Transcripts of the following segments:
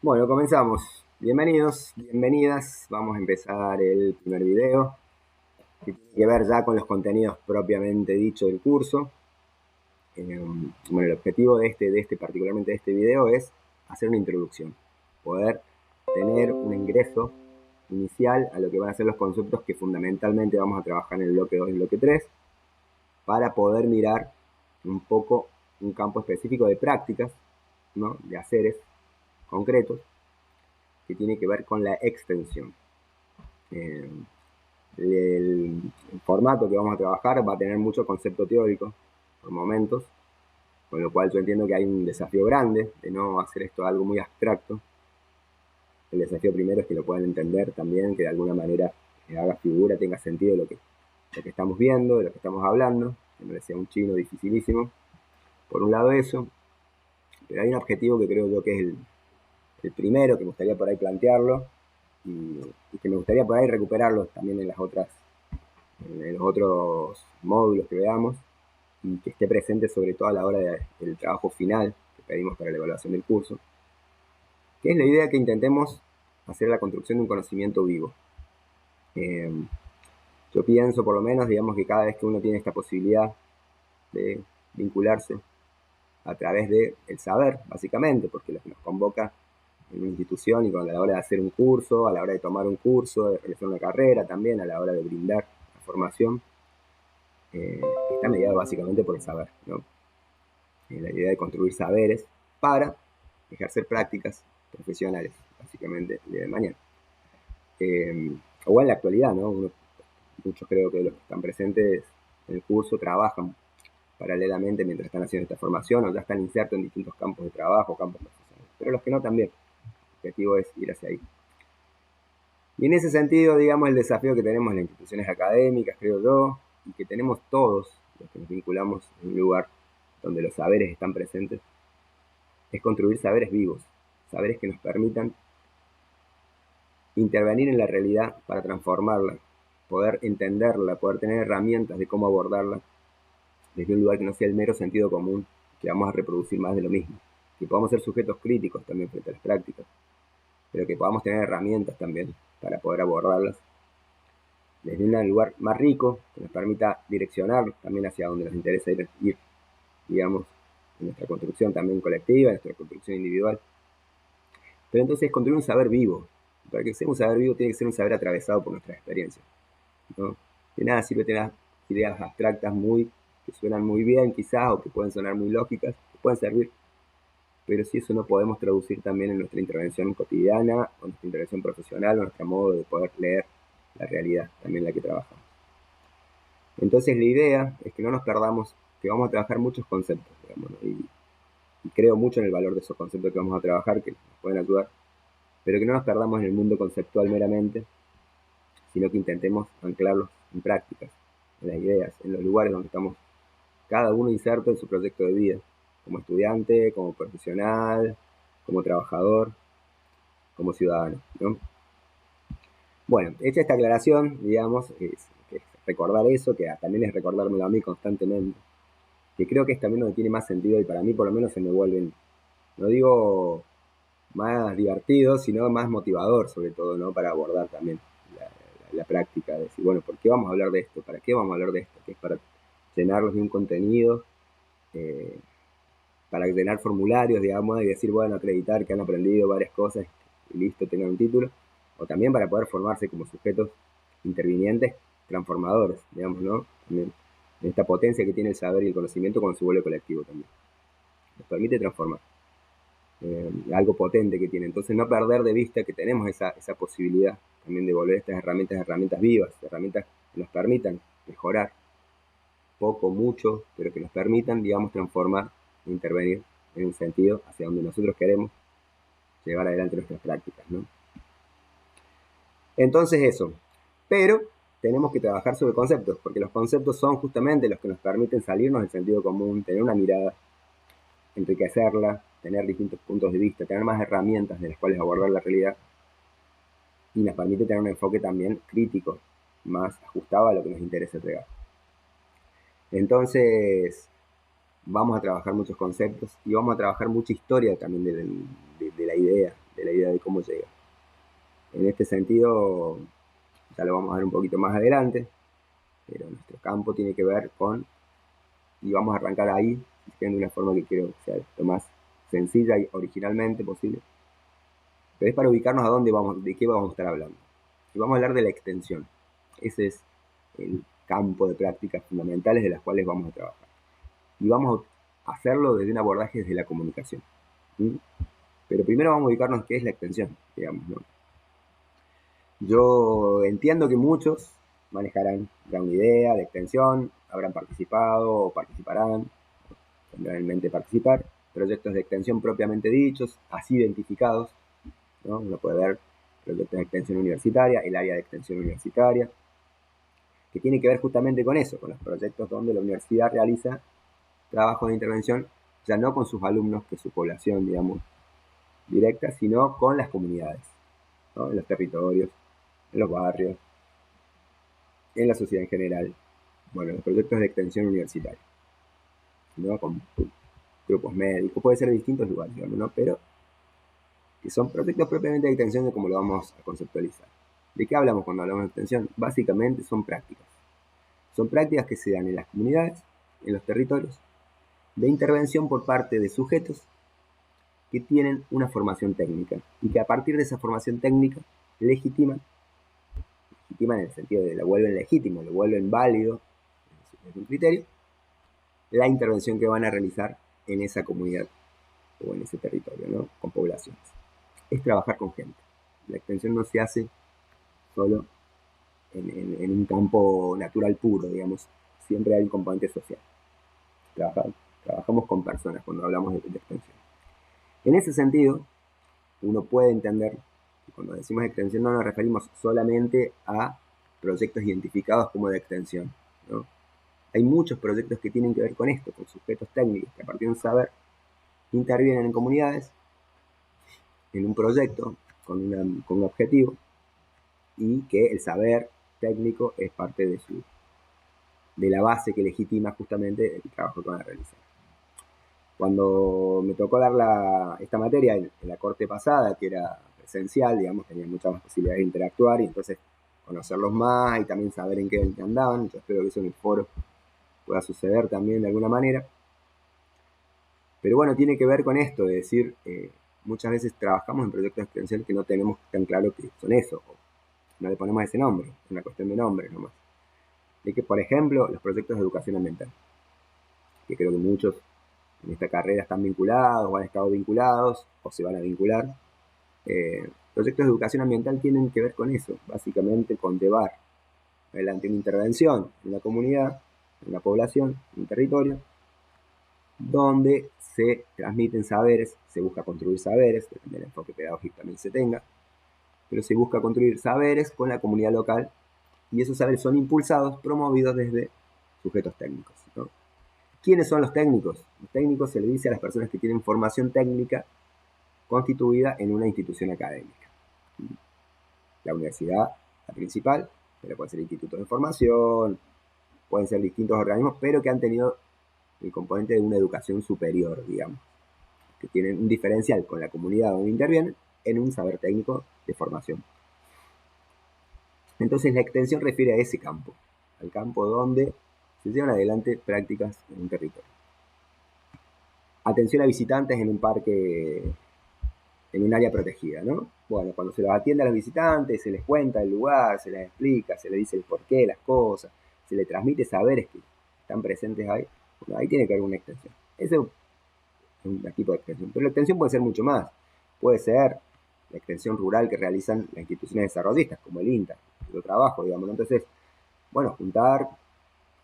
Bueno, comenzamos. Bienvenidos, bienvenidas. Vamos a empezar el primer video que tiene que ver ya con los contenidos propiamente dicho del curso. Bueno, el objetivo particularmente de este video es hacer una introducción, poder tener un ingreso inicial a lo que van a ser los conceptos que fundamentalmente vamos a trabajar en el bloque 2 y el bloque 3 para poder mirar un poco un campo específico de prácticas, ¿no? De haceres concretos que tiene que ver con la extensión. Eh, el formato que vamos a trabajar va a tener mucho concepto teórico por momentos, con lo cual yo entiendo que hay un desafío grande de no hacer esto algo muy abstracto. El desafío primero es que lo puedan entender también, que de alguna manera haga figura, tenga sentido lo que estamos viendo, de lo que estamos hablando, que no le sea un chino dificilísimo. Por un lado eso, pero hay un objetivo que creo yo que es el primero, que me gustaría por ahí plantearlo, y que me gustaría por ahí recuperarlo también en los otros módulos que veamos, y que esté presente sobre todo a la hora del trabajo final que pedimos para la evaluación del curso, que es la idea que intentemos hacer la construcción de un conocimiento vivo. Eh, yo pienso, por lo menos, digamos que cada vez que uno tiene esta posibilidad de vincularse a través del saber, básicamente, porque lo que nos convoca en una institución y cuando a la hora de hacer un curso, a la hora de tomar un curso, de realizar una carrera también, a la hora de brindar la formación, está mediado básicamente por el saber, ¿no? La idea de construir saberes para ejercer prácticas profesionales, básicamente, el día de mañana. O en la actualidad, ¿no? Muchos creo que los que están presentes en el curso trabajan paralelamente mientras están haciendo esta formación o ya están insertos en distintos campos de trabajo, campos profesionales. Pero los que no también. El objetivo es ir hacia ahí. Y en ese sentido, digamos, el desafío que tenemos en las instituciones académicas, creo yo, y que tenemos todos los que nos vinculamos en un lugar donde los saberes están presentes, es construir saberes vivos, saberes que nos permitan intervenir en la realidad para transformarla, poder entenderla, poder tener herramientas de cómo abordarla desde un lugar que no sea el mero sentido común, que vamos a reproducir más de lo mismo, que podamos ser sujetos críticos también frente a las prácticas, pero que podamos tener herramientas también para poder abordarlas desde un lugar más rico, que nos permita direccionar también hacia donde nos interesa ir, digamos, en nuestra construcción también colectiva, en nuestra construcción individual. Pero entonces construir un saber vivo. Para que sea un saber vivo tiene que ser un saber atravesado por nuestra experiencia, ¿no? De nada sirve tener ideas abstractas que suenan muy bien quizás o que pueden sonar muy lógicas, que pueden servir, pero si eso no podemos traducir también en nuestra intervención cotidiana, o nuestra intervención profesional, o nuestro modo de poder leer la realidad también en la que trabajamos. Entonces la idea es que no nos perdamos, que vamos a trabajar muchos conceptos, digamos, ¿no? Y creo mucho en el valor de esos conceptos que vamos a trabajar, que nos pueden ayudar, pero que no nos perdamos en el mundo conceptual meramente, sino que intentemos anclarlos en prácticas, en las ideas, en los lugares donde estamos cada uno inserto en su proyecto de vida, como estudiante, como profesional, como trabajador, como ciudadano, ¿no? Bueno, hecha esta aclaración, digamos, es recordar eso, que también es recordármelo a mí constantemente, que creo que es también donde tiene más sentido y para mí por lo menos se me vuelven, no digo más divertido, sino más motivador sobre todo, ¿no? Para abordar también la práctica, de decir, bueno, ¿por qué vamos a hablar de esto? ¿Para qué vamos a hablar de esto? Que es para llenarlos de un contenido, eh, para llenar formularios, digamos, y decir, bueno, acreditar que han aprendido varias cosas y listo, tengan un título, o también para poder formarse como sujetos intervinientes, transformadores, digamos, ¿no? También esta potencia que tiene el saber y el conocimiento cuando se vuelve colectivo también. Nos permite transformar. Algo potente que tiene. Entonces no perder de vista que tenemos esa posibilidad también de volver estas herramientas vivas, herramientas que nos permitan mejorar poco, mucho, pero que nos permitan, digamos, transformar e intervenir en un sentido hacia donde nosotros queremos llevar adelante nuestras prácticas, ¿no? Entonces eso, pero tenemos que trabajar sobre conceptos, porque los conceptos son justamente los que nos permiten salirnos del sentido común, tener una mirada, enriquecerla, tener distintos puntos de vista, tener más herramientas de las cuales abordar la realidad y nos permite tener un enfoque también crítico, más ajustado a lo que nos interesa entregar. Entonces, vamos a trabajar muchos conceptos y vamos a trabajar mucha historia también de la idea, darte la idea de cómo llega. En este sentido, ya lo vamos a ver un poquito más adelante, pero nuestro campo tiene que ver con, y vamos a arrancar ahí, de una forma que quiero que sea lo más sencilla y originalmente posible, pero es para ubicarnos a dónde vamos, de qué vamos a estar hablando. Y vamos a hablar de la extensión. Ese es el campo de prácticas fundamentales de las cuales vamos a trabajar. Y vamos a hacerlo desde un abordaje desde la comunicación. ¿Sí? Pero primero vamos a ubicarnos qué es la extensión, digamos, ¿no? Yo entiendo que muchos manejarán ya una idea de extensión, habrán participado o participarán, tendrán en mente participar, proyectos de extensión propiamente dichos, así identificados, ¿no? Uno puede ver proyectos de extensión universitaria, el área de extensión universitaria, que tiene que ver justamente con eso, con los proyectos donde la universidad realiza trabajos de intervención, ya no con sus alumnos, que es su población, digamos, directa, sino con las comunidades, ¿no? En los territorios, en los barrios, en la sociedad en general. Bueno, los proyectos de extensión universitaria, ¿no? Con grupos médicos, puede ser de distintos lugares, digamos, ¿no? Pero que son proyectos propiamente de extensión de cómo lo vamos a conceptualizar. ¿De qué hablamos cuando hablamos de extensión? Básicamente son prácticas. Son prácticas que se dan en las comunidades, en los territorios, de intervención por parte de sujetos que tienen una formación técnica y que a partir de esa formación técnica legitiman en el sentido de lo vuelven legítimo, lo vuelven válido, es un criterio, la intervención que van a realizar en esa comunidad o en ese territorio, ¿no? Con poblaciones. Es trabajar con gente. La extensión no se hace solo en un campo natural puro, digamos. Siempre hay un componente social. Trabajamos con personas cuando hablamos de extensión. En ese sentido, uno puede entender que cuando decimos extensión no nos referimos solamente a proyectos identificados como de extensión, ¿no? Hay muchos proyectos que tienen que ver con esto, con sujetos técnicos que a partir de un saber intervienen en comunidades, en un proyecto, con un objetivo, y que el saber técnico es parte de la base que legitima justamente el trabajo que van a realizar. Cuando me tocó dar esta materia en la corte pasada, que era presencial, digamos, tenía muchas más posibilidades de interactuar y entonces conocerlos más y también saber en qué andaban. Yo espero que eso en el foro pueda suceder también de alguna manera. Pero bueno, tiene que ver con esto, de decir, muchas veces trabajamos en proyectos de extensión que no tenemos tan claro que son eso, o no le ponemos ese nombre, es una cuestión de nombre nomás. De que, por ejemplo, los proyectos de educación ambiental, que creo que muchos en esta carrera están vinculados o han estado vinculados o se van a vincular. Proyectos de educación ambiental tienen que ver con eso, básicamente con llevar adelante una intervención en una comunidad, en una población, en un territorio, donde se transmiten saberes, se busca construir saberes, depende del enfoque pedagógico también se tenga, pero se busca construir saberes con la comunidad local y esos saberes son impulsados, promovidos desde sujetos técnicos, ¿no? ¿Quiénes son los técnicos? Los técnicos se le dice a las personas que tienen formación técnica constituida en una institución académica. La universidad, la principal, pero puede ser institutos de formación, pueden ser distintos organismos, pero que han tenido el componente de una educación superior, digamos, que tienen un diferencial con la comunidad donde intervienen en un saber técnico de formación. Entonces la extensión refiere a ese campo, al campo donde se llevan adelante prácticas en un territorio. Atención a visitantes en un parque, en un área protegida, ¿no? Bueno, cuando se los atiende a los visitantes, se les cuenta el lugar, se les explica, se les dice el porqué de las cosas, se les transmite saberes que están presentes ahí. Bueno, ahí tiene que haber una extensión. Ese es un tipo de extensión. Pero la extensión puede ser mucho más. Puede ser la extensión rural que realizan las instituciones desarrollistas, como el INTA, el trabajo, digamos. Entonces, bueno, juntar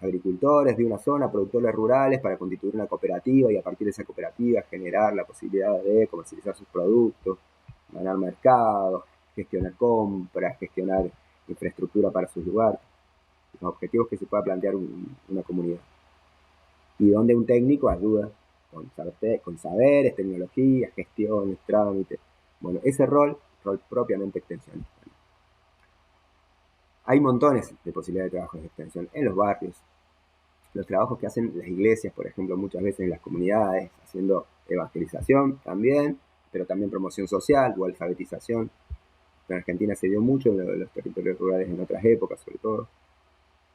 agricultores de una zona, productores rurales, para constituir una cooperativa y a partir de esa cooperativa generar la posibilidad de comercializar sus productos, ganar mercados, gestionar compras, gestionar infraestructura para sus lugares, los objetivos que se pueda plantear una comunidad. Y donde un técnico ayuda con saberes, tecnologías, gestiones, trámites. Bueno, ese rol propiamente extensionista. Hay montones de posibilidades de trabajo de extensión en los barrios. Los trabajos que hacen las iglesias, por ejemplo, muchas veces en las comunidades, haciendo evangelización también, pero también promoción social o alfabetización. En Argentina se dio mucho en los territorios rurales en otras épocas, sobre todo,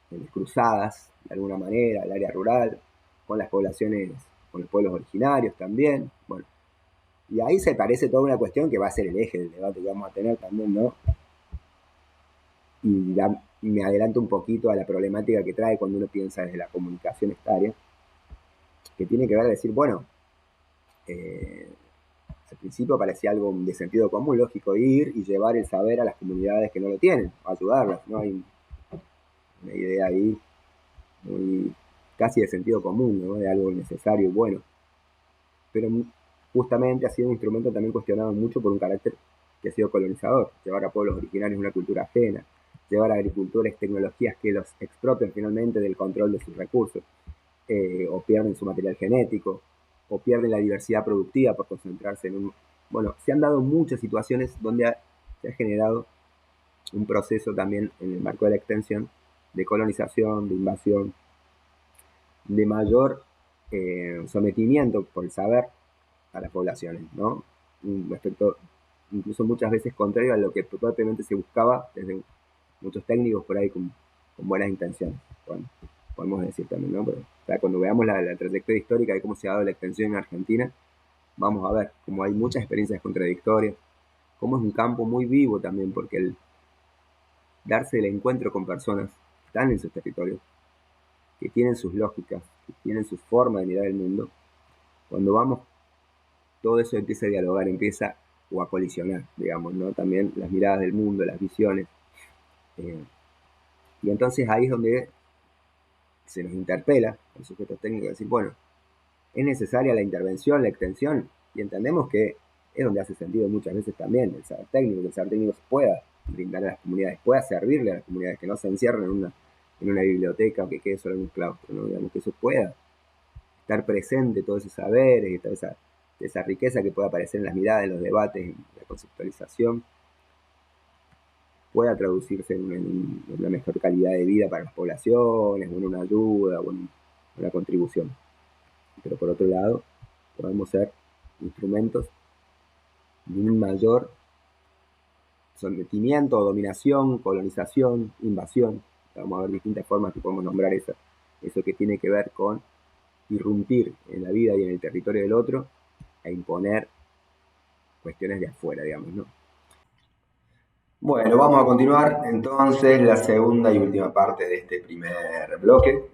en las cruzadas, de alguna manera, el área rural, con las poblaciones, con los pueblos originarios también. Bueno, y ahí se parece toda una cuestión que va a ser el eje del debate que vamos a tener también, ¿no? Y me adelanto un poquito a la problemática que trae cuando uno piensa desde la comunicación estaria, que tiene que ver decir, bueno, al principio parecía algo de sentido común, lógico, ir y llevar el saber a las comunidades que no lo tienen, ayudarlas, ¿no? Hay una idea ahí muy casi de sentido común, ¿no? De algo necesario y bueno. Pero justamente ha sido un instrumento también cuestionado mucho por un carácter que ha sido colonizador, llevar a pueblos originarios una cultura ajena, llevar a agricultores tecnologías que los expropian finalmente del control de sus recursos, o pierden su material genético, o pierden la diversidad productiva por concentrarse en un... Bueno, se han dado muchas situaciones donde se ha generado un proceso también en el marco de la extensión de colonización, de invasión, de mayor sometimiento por el saber a las poblaciones, ¿no? Un aspecto incluso muchas veces contrario a lo que propiamente se buscaba desde muchos técnicos por ahí con buenas intenciones. Bueno, podemos decir también, ¿no? Pero, o sea, cuando veamos la trayectoria histórica de cómo se ha dado la extensión en Argentina, vamos a ver cómo hay muchas experiencias contradictorias, cómo es un campo muy vivo también, porque el darse el encuentro con personas que están en sus territorios, que tienen sus lógicas, que tienen su forma de mirar el mundo, cuando vamos, todo eso empieza a dialogar, empieza o a colisionar, digamos, ¿no? También las miradas del mundo, las visiones. Y entonces ahí es donde se nos interpela los sujetos técnicos, decir, bueno, es necesaria la intervención, la extensión, y entendemos que es donde hace sentido muchas veces también el saber técnico, que el saber técnico se pueda brindar a las comunidades, pueda servirle a las comunidades, que no se encierren en una biblioteca o que quede solo en un claustro, ¿no? Digamos que eso pueda estar presente, todos esos saberes y toda esa riqueza que pueda aparecer en las miradas, en los debates, en la conceptualización, pueda traducirse en una mejor calidad de vida para las poblaciones, o en una ayuda, o en una contribución. Pero por otro lado, podemos ser instrumentos de un mayor sometimiento, dominación, colonización, invasión. Vamos a ver distintas formas que podemos nombrar eso que tiene que ver con irrumpir en la vida y en el territorio del otro e imponer cuestiones de afuera, digamos, ¿no? Bueno, vamos a continuar entonces la segunda y última parte de este primer bloque,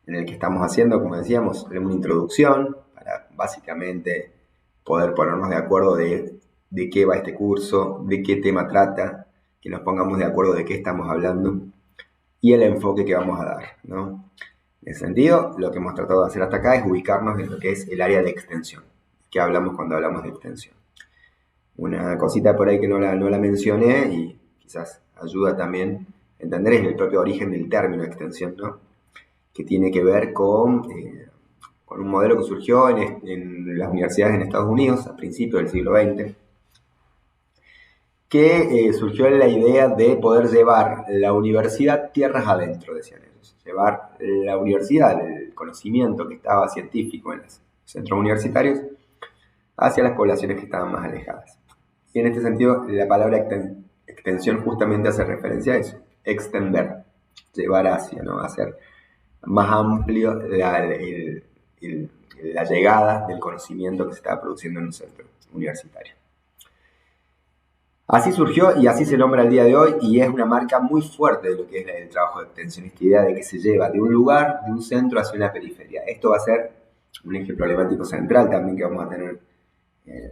en el que estamos haciendo, como decíamos, una introducción para básicamente poder ponernos de acuerdo de qué va este curso, de qué tema trata, que nos pongamos de acuerdo de qué estamos hablando y el enfoque que vamos a dar, ¿no? En ese sentido, lo que hemos tratado de hacer hasta acá es ubicarnos en lo que es el área de extensión. ¿Qué hablamos cuando hablamos de extensión? Una cosita por ahí que no la mencioné y quizás ayuda también a entender es el propio origen del término extensión, ¿no? Que tiene que ver con un modelo que surgió en las universidades en Estados Unidos a principios del siglo XX, que surgió en la idea de poder llevar la universidad tierras adentro, decían ellos. Llevar la universidad, el conocimiento que estaba científico en los centros universitarios, hacia las poblaciones que estaban más alejadas. Y en este sentido, la palabra extensión justamente hace referencia a eso, extender, llevar hacia, ¿no? Hacer más amplio la llegada del conocimiento que se estaba produciendo en un centro universitario. Así surgió y así se nombra al día de hoy y es una marca muy fuerte de lo que es el trabajo de extensión, esta idea de que se lleva de un lugar, de un centro hacia una periferia. Esto va a ser un eje problemático central también que vamos a tener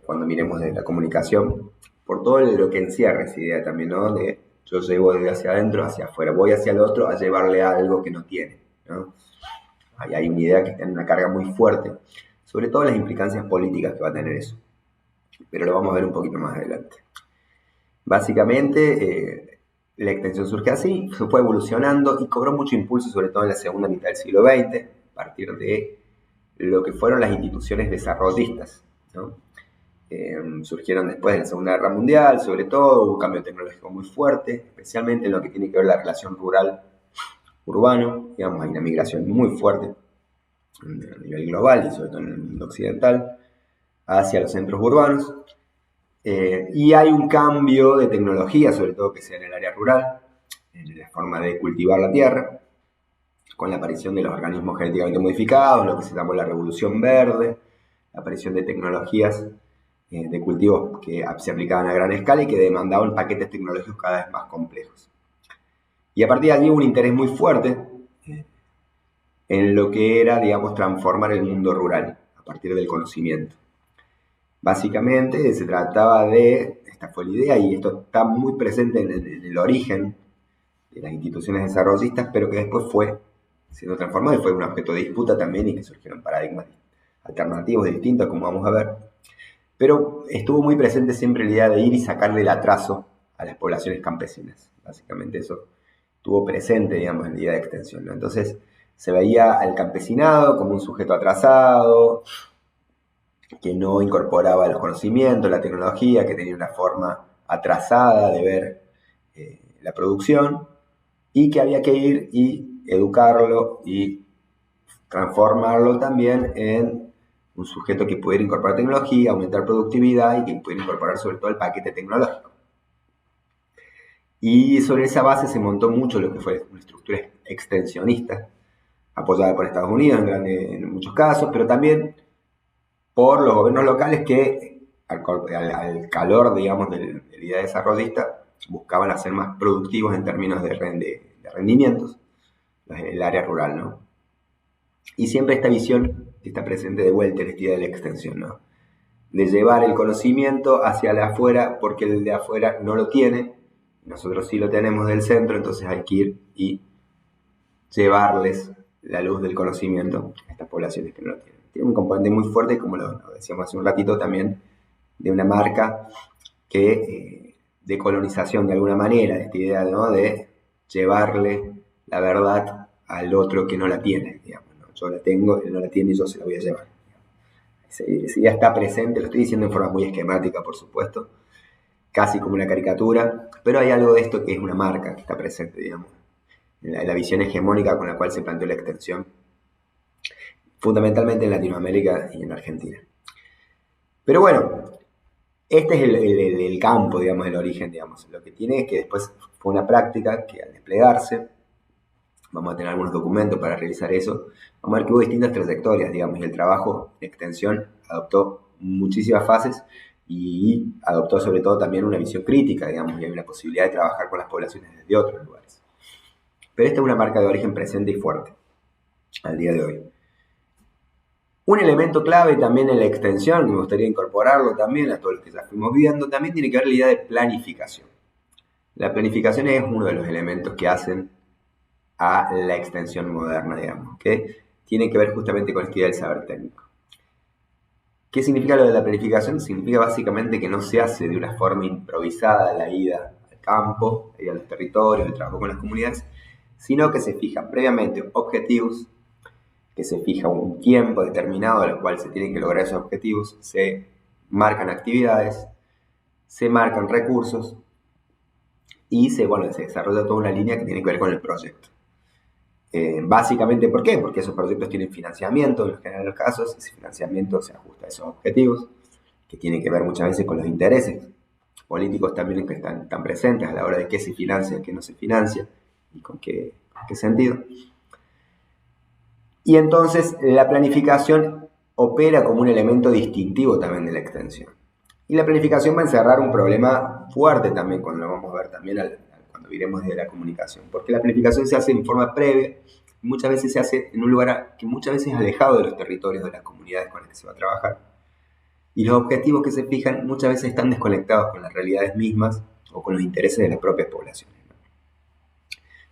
cuando miremos de la comunicación, por todo lo que encierra esa idea también, ¿no? De yo llevo desde hacia adentro hacia afuera, voy hacia el otro a llevarle algo que no tiene, ¿no? Ahí hay una idea que tiene una carga muy fuerte, sobre todo las implicancias políticas que va a tener eso, pero lo vamos a ver un poquito más adelante. Básicamente, la extensión surge así, se fue evolucionando y cobró mucho impulso, sobre todo en la segunda mitad del siglo XX, a partir de lo que fueron las instituciones desarrollistas, ¿no? Surgieron después de la Segunda Guerra Mundial, sobre todo, hubo un cambio tecnológico muy fuerte, especialmente en lo que tiene que ver la relación rural-urbano, digamos, hay una migración muy fuerte a nivel global y sobre todo en el mundo occidental, hacia los centros urbanos. Y hay un cambio de tecnología, sobre todo que sea en el área rural, en la forma de cultivar la tierra, con la aparición de los organismos genéticamente modificados, lo que se llamó la revolución verde, la aparición de tecnologías de cultivos que se aplicaban a gran escala y que demandaban paquetes tecnológicos cada vez más complejos. Y a partir de allí hubo un interés muy fuerte en lo que era, digamos, transformar el mundo rural a partir del conocimiento. Básicamente se trataba de, esta fue la idea y esto está muy presente en el origen de las instituciones desarrollistas, pero que después fue siendo transformado y fue un objeto de disputa también y que surgieron paradigmas alternativos distintos, como vamos a ver. Pero estuvo muy presente siempre la idea de ir y sacarle el atraso a las poblaciones campesinas. Básicamente eso estuvo presente, digamos, en la idea de extensión, ¿no? Entonces se veía al campesinado como un sujeto atrasado, que no incorporaba los conocimientos, la tecnología, que tenía una forma atrasada de ver la producción y que había que ir y educarlo y transformarlo también en un sujeto que pudiera incorporar tecnología, aumentar productividad y que pudiera incorporar sobre todo el paquete tecnológico. Y sobre esa base se montó mucho lo que fue una estructura extensionista, apoyada por Estados Unidos en muchos casos, pero también por los gobiernos locales que al calor, digamos, de la idea desarrollista, buscaban hacer más productivos en términos de rendimientos en el área rural, ¿no? Y siempre esta visión está presente de vuelta en esta idea de la extensión, ¿no? De llevar el conocimiento hacia el de afuera porque el de afuera no lo tiene, nosotros sí lo tenemos del centro, entonces hay que ir y llevarles la luz del conocimiento a estas poblaciones que no lo tienen. Tiene un componente muy fuerte, como lo decíamos hace un ratito también, de una marca que de colonización de alguna manera, esta idea, ¿no?, de llevarle la verdad al otro que no la tiene, digamos, ¿no? Yo la tengo, él no la tiene y yo se la voy a llevar. Esa idea está presente, lo estoy diciendo en forma muy esquemática, por supuesto, casi como una caricatura, pero hay algo de esto que es una marca que está presente, digamos, en la visión hegemónica con la cual se planteó la extensión, fundamentalmente en Latinoamérica y en Argentina. Pero bueno, este es el campo, digamos, del origen, digamos. Lo que tiene es que después fue una práctica que al desplegarse, vamos a tener algunos documentos para revisar eso, vamos a ver que hubo distintas trayectorias, digamos, y el trabajo de extensión adoptó muchísimas fases y adoptó sobre todo también una visión crítica, digamos, y hay una posibilidad de trabajar con las poblaciones desde otros lugares. Pero esta es una marca de origen presente y fuerte al día de hoy. Un elemento clave también en la extensión, que me gustaría incorporarlo también a todos los que ya fuimos viendo, también tiene que ver la idea de planificación. La planificación es uno de los elementos que hacen a la extensión moderna, digamos, que tiene que ver justamente con esta idea del saber técnico. ¿Qué significa lo de la planificación? Significa básicamente que no se hace de una forma improvisada la ida al campo, la ida a los territorios, el trabajo con las comunidades, sino que se fijan previamente objetivos, que se fija un tiempo determinado a lo cual se tienen que lograr esos objetivos, se marcan actividades, se marcan recursos y se desarrolla toda una línea que tiene que ver con el proyecto. Básicamente, ¿por qué? Porque esos proyectos tienen financiamiento, en los generales los casos, ese financiamiento se ajusta a esos objetivos, que tienen que ver muchas veces con los intereses políticos también que están presentes a la hora de qué se financia, qué no se financia y con qué sentido. Y entonces la planificación opera como un elemento distintivo también de la extensión. Y la planificación va a encerrar un problema fuerte también, cuando lo vamos a ver también cuando viremos de la comunicación. Porque la planificación se hace en forma previa, y muchas veces se hace en un lugar que muchas veces es alejado de los territorios, de las comunidades con las que se va a trabajar. Y los objetivos que se fijan muchas veces están desconectados con las realidades mismas o con los intereses de las propias poblaciones, ¿no?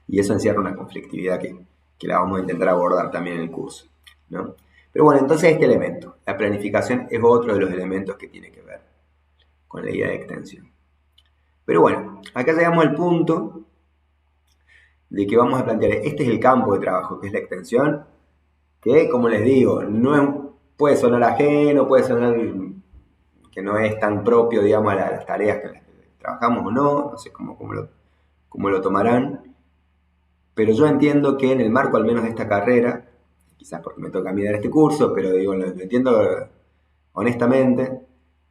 Y eso encierra una conflictividad que la vamos a intentar abordar también en el curso, ¿no? Pero bueno, entonces este elemento, la planificación, es otro de los elementos que tiene que ver con la idea de extensión. Pero bueno, acá llegamos al punto de que vamos a plantear, este es el campo de trabajo, que es la extensión, que, como les digo, puede sonar ajeno, puede sonar que no es tan propio, digamos, a las tareas que trabajamos o no sé cómo lo tomarán. Pero yo entiendo que en el marco al menos de esta carrera, quizás porque me toca a mí dar este curso, pero digo, lo entiendo honestamente,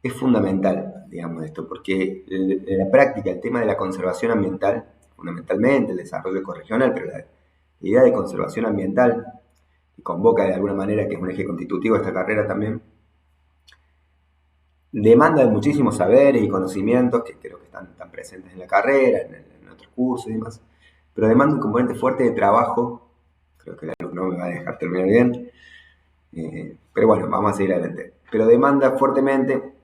es fundamental, digamos, esto, porque en la práctica el tema de la conservación ambiental, fundamentalmente el desarrollo ecorregional, pero la idea de conservación ambiental, que convoca de alguna manera, que es un eje constitutivo de esta carrera también, demanda de muchísimos saberes y conocimientos que creo que están presentes en la carrera, en otros cursos y demás, pero demanda un componente fuerte de trabajo, creo que el alumno me va a dejar terminar bien, pero bueno, vamos a seguir adelante, pero demanda fuertemente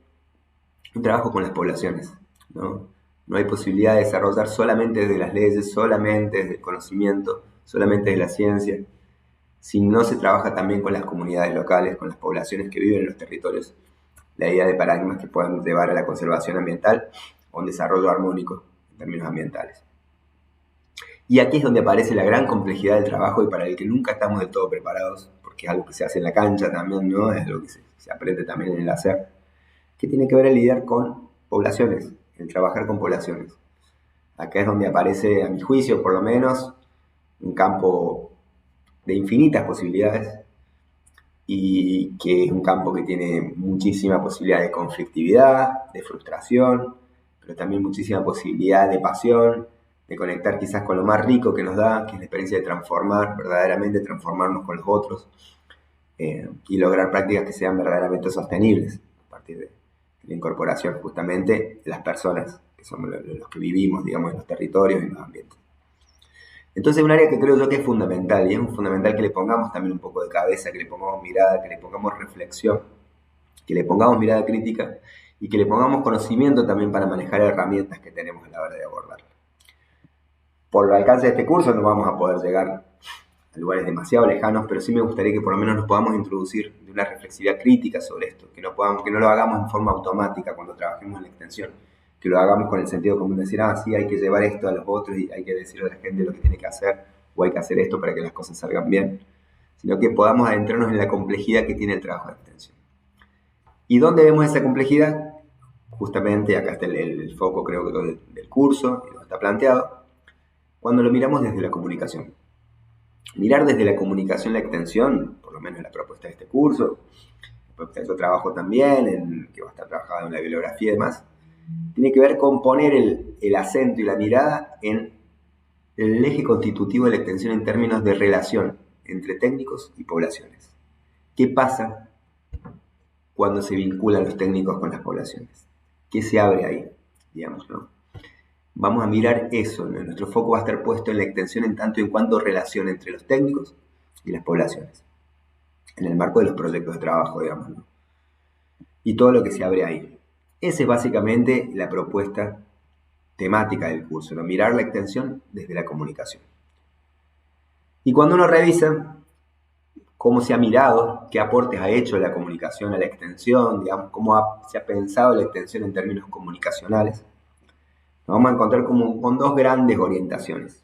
un trabajo con las poblaciones, ¿no? No hay posibilidad de desarrollar solamente desde las leyes, solamente desde el conocimiento, solamente desde la ciencia, si no se trabaja también con las comunidades locales, con las poblaciones que viven en los territorios. La idea de paradigmas que puedan llevar a la conservación ambiental o un desarrollo armónico en términos ambientales. Y aquí es donde aparece la gran complejidad del trabajo y para el que nunca estamos del todo preparados, porque es algo que se hace en la cancha también, ¿no? Es algo que se aprende también en el hacer, que tiene que ver el lidiar con poblaciones, el trabajar con poblaciones. Acá es donde aparece, a mi juicio por lo menos, un campo de infinitas posibilidades y que es un campo que tiene muchísima posibilidad de conflictividad, de frustración, pero también muchísima posibilidad de pasión, de conectar quizás con lo más rico que nos da, que es la experiencia de transformar, verdaderamente transformarnos con los otros y lograr prácticas que sean verdaderamente sostenibles a partir de la incorporación justamente de las personas, que somos los que vivimos, digamos, en los territorios y en los ambientes. Entonces, un área que creo yo que es fundamental, y es fundamental que le pongamos también un poco de cabeza, que le pongamos mirada, que le pongamos reflexión, que le pongamos mirada crítica y que le pongamos conocimiento también para manejar herramientas que tenemos a la hora de abordarla. Por el alcance de este curso no vamos a poder llegar a lugares demasiado lejanos, pero sí me gustaría que por lo menos nos podamos introducir de una reflexividad crítica sobre esto, que no lo hagamos en forma automática cuando trabajemos en la extensión, que lo hagamos con el sentido común de decir, sí, hay que llevar esto a los otros y hay que decirle a la gente lo que tiene que hacer, o hay que hacer esto para que las cosas salgan bien, sino que podamos adentrarnos en la complejidad que tiene el trabajo de extensión. ¿Y dónde vemos esa complejidad? Justamente acá está el foco, creo que del curso, y lo está planteado, cuando lo miramos desde la comunicación. Mirar desde la comunicación la extensión, por lo menos en la propuesta de este curso, la propuesta de otro trabajo también, que va a estar trabajado en la bibliografía y demás, tiene que ver con poner el acento y la mirada en el eje constitutivo de la extensión en términos de relación entre técnicos y poblaciones. ¿Qué pasa cuando se vinculan los técnicos con las poblaciones? ¿Qué se abre ahí? Digamos, ¿no? Vamos a mirar eso, ¿no? Nuestro foco va a estar puesto en la extensión en tanto y en cuanto relación entre los técnicos y las poblaciones, en el marco de los proyectos de trabajo, digamos, ¿no? Y todo lo que se abre ahí. Esa es básicamente la propuesta temática del curso, ¿no? Mirar la extensión desde la comunicación. Y cuando uno revisa cómo se ha mirado, qué aportes ha hecho la comunicación a la extensión, digamos, se ha pensado la extensión en términos comunicacionales, nos vamos a encontrar con dos grandes orientaciones.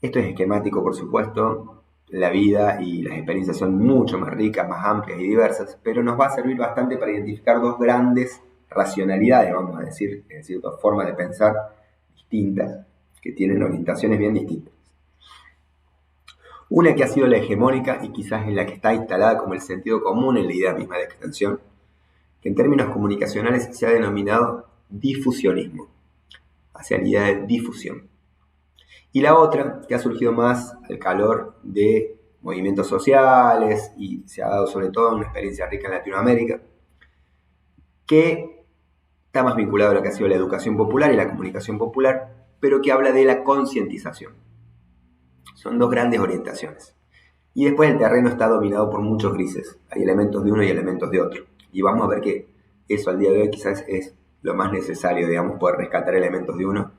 Esto es esquemático, por supuesto, la vida y las experiencias son mucho más ricas, más amplias y diversas, pero nos va a servir bastante para identificar dos grandes racionalidades, vamos a decir, es decir, dos formas de pensar distintas, que tienen orientaciones bien distintas. Una que ha sido la hegemónica y quizás es la que está instalada como el sentido común en la idea misma de extensión, que en términos comunicacionales se ha denominado difusionismo, hacia la idea de difusión. Y la otra, que ha surgido más al calor de movimientos sociales y se ha dado sobre todo una experiencia rica en Latinoamérica, que está más vinculado a lo que ha sido la educación popular y la comunicación popular, pero que habla de la concientización. Son dos grandes orientaciones. Y después el terreno está dominado por muchos grises. Hay elementos de uno y elementos de otro. Y vamos a ver que eso al día de hoy quizás es lo más necesario, digamos, poder rescatar elementos de uno,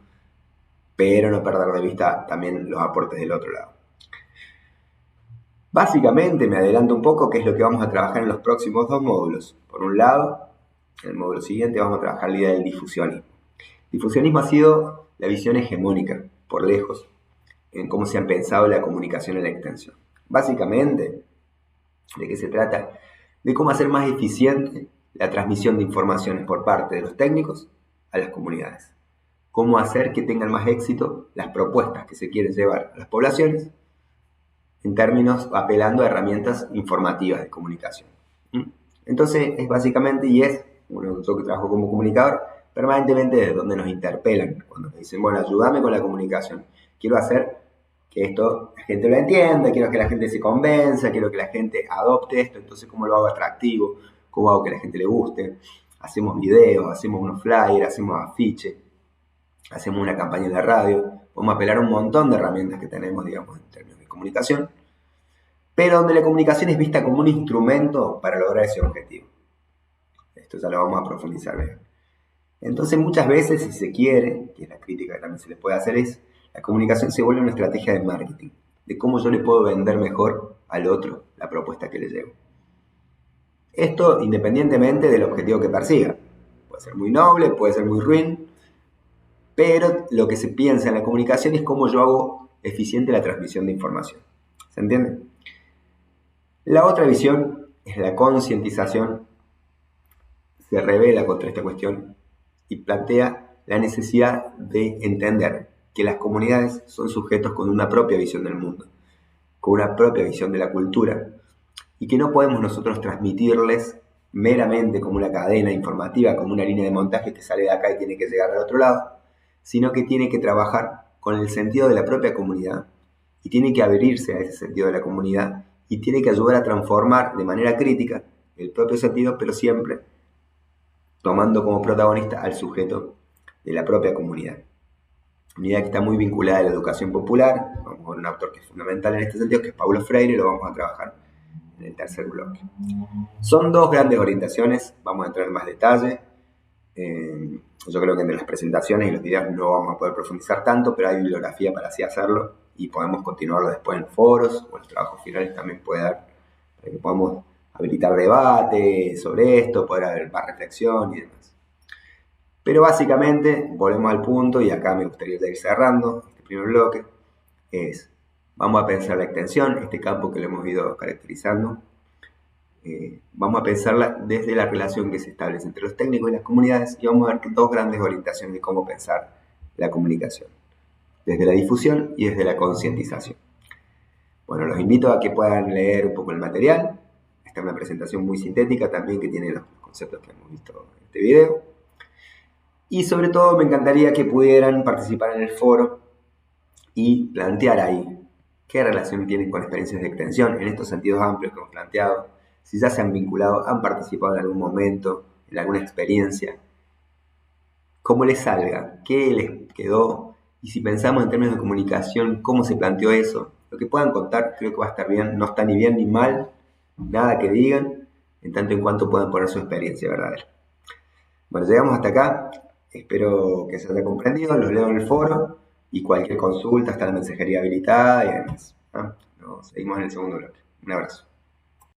pero no perder de vista también los aportes del otro lado. Básicamente, me adelanto un poco, qué es lo que vamos a trabajar en los próximos dos módulos. Por un lado, en el módulo siguiente vamos a trabajar la idea del difusionismo. Difusionismo ha sido la visión hegemónica, por lejos, en cómo se ha pensado la comunicación en la extensión. Básicamente, ¿de qué se trata? De cómo hacer más eficiente la transmisión de informaciones por parte de los técnicos a las comunidades. Cómo hacer que tengan más éxito las propuestas que se quieren llevar a las poblaciones en términos apelando a herramientas informativas de comunicación. Entonces es básicamente, y es, bueno, yo que trabajo como comunicador, permanentemente de donde nos interpelan, cuando nos dicen, bueno, ayúdame con la comunicación, quiero hacer que esto la gente lo entienda, quiero que la gente se convenza, quiero que la gente adopte esto, entonces cómo lo hago atractivo, cómo hago que la gente le guste, hacemos videos, hacemos unos flyers, hacemos afiches, hacemos una campaña en la radio, podemos apelar a un montón de herramientas que tenemos, digamos, en términos de comunicación, pero donde la comunicación es vista como un instrumento para lograr ese objetivo. Esto ya lo vamos a profundizar bien. Entonces muchas veces, si se quiere, que es la crítica que también se le puede hacer, es la comunicación se vuelve una estrategia de marketing, de cómo yo le puedo vender mejor al otro la propuesta que le llevo. Esto independientemente del objetivo que persiga. Puede ser muy noble, puede ser muy ruin, pero lo que se piensa en la comunicación es cómo yo hago eficiente la transmisión de información. ¿Se entiende? La otra visión es la concientización. Se revela contra esta cuestión y plantea la necesidad de entender que las comunidades son sujetos con una propia visión del mundo, con una propia visión de la cultura, y que no podemos nosotros transmitirles meramente como una cadena informativa, como una línea de montaje que sale de acá y tiene que llegar al otro lado, sino que tiene que trabajar con el sentido de la propia comunidad y tiene que abrirse a ese sentido de la comunidad y tiene que ayudar a transformar de manera crítica el propio sentido, pero siempre tomando como protagonista al sujeto de la propia comunidad. Una idea que está muy vinculada a la educación popular, vamos a ver un autor que es fundamental en este sentido, que es Paulo Freire, y lo vamos a trabajar en el tercer bloque. Son dos grandes orientaciones, vamos a entrar en más detalle. Yo creo que entre las presentaciones y los videos no vamos a poder profundizar tanto, pero hay bibliografía para así hacerlo y podemos continuarlo después en foros o en los trabajos finales también puede dar para que podamos habilitar debate sobre esto, poder haber más reflexión y demás. Pero básicamente, volvemos al punto, y acá me gustaría ir cerrando este primer bloque, es, vamos a pensar la extensión, este campo que lo hemos ido caracterizando, vamos a pensarla desde la relación que se establece entre los técnicos y las comunidades, y vamos a ver dos grandes orientaciones de cómo pensar la comunicación, desde la difusión y desde la concientización. Bueno, los invito a que puedan leer un poco el material. Esta es una presentación muy sintética también que tiene los conceptos que hemos visto en este video. Y sobre todo me encantaría que pudieran participar en el foro y plantear ahí qué relación tienen con experiencias de extensión en estos sentidos amplios que hemos planteado, si ya se han vinculado, han participado en algún momento, en alguna experiencia, cómo les salga, qué les quedó, y si pensamos en términos de comunicación, cómo se planteó eso. Lo que puedan contar creo que va a estar bien, no está ni bien ni mal, nada que digan, en tanto en cuanto puedan poner su experiencia verdadera. Bueno, llegamos hasta acá, espero que se haya comprendido, los leo en el foro y cualquier consulta está la mensajería habilitada y demás. Nos seguimos en el segundo bloque. Un abrazo.